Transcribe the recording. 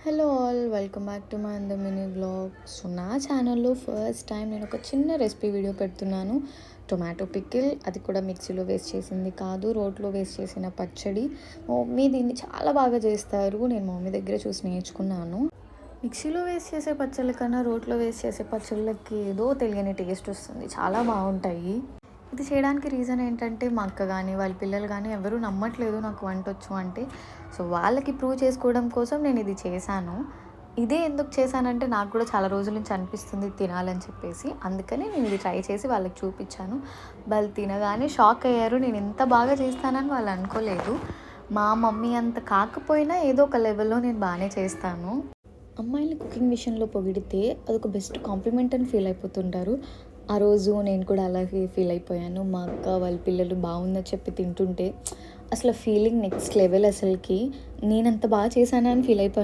Hello all, welcome back to my అంద mini blog. So నా ఛానల్లో ఫస్ట్ టైం నేను ఒక చిన్న రెసిపీ వీడియో పెడుతున్నాను. టొమాటో పికిల్, అది కూడా మిక్సీలో వేస్ట్ చేసింది కాదు, రోట్లో వేస్ట్ చేసిన పచ్చడి. మా మమ్మీ దీన్ని చాలా బాగా చేస్తారు. నేను మా మమ్మీ దగ్గర చూసి నేర్చుకున్నాను. మిక్సీలో వేస్ట్ చేసే పచ్చళ్ళ కన్నా రోట్లో వేస్ట్ చేసే పచ్చళ్ళకి ఏదో తెలియని టేస్ట్ వస్తుంది, చాలా బాగుంటాయి. ఇది చేయడానికి రీజన్ ఏంటంటే మా అక్క కానీ వాళ్ళ పిల్లలు కానీ ఎవరూ నమ్మట్లేదు నాకు వంటొచ్చు అంటే. సో వాళ్ళకి ప్రూవ్ చేసుకోవడం కోసం నేను ఇది చేశాను. ఇదే ఎందుకు చేశానంటే నాకు కూడా చాలా రోజుల నుంచి అనిపిస్తుంది తినాలని చెప్పేసి, అందుకని నేను ఇది ట్రై చేసి వాళ్ళకి చూపించాను. వాళ్ళు తినగానే షాక్ అయ్యారు. నేను ఎంత బాగా చేస్తానని వాళ్ళు అనుకోలేదు. మా మమ్మీ అంత కాకపోయినా ఏదో ఒక లెవెల్లో నేను బాగానే చేస్తాను. అమ్మాయిని కుకింగ్ విషయంలో పొగిడితే అదొక బెస్ట్ కాంప్లిమెంట్ అని ఫీల్ అయిపోతుంటారు. ఆ రోజు నేను కూడా అలాగే ఫీల్ అయిపోయాను. మా అక్క వాళ్ళ పిల్లలు బాగుందని చెప్పి తింటుంటే అసలు ఫీలింగ్ నెక్స్ట్ లెవెల్. అసలుకి నేనంత బాగా చేశానా అని ఫీల్ అయిపోయాను.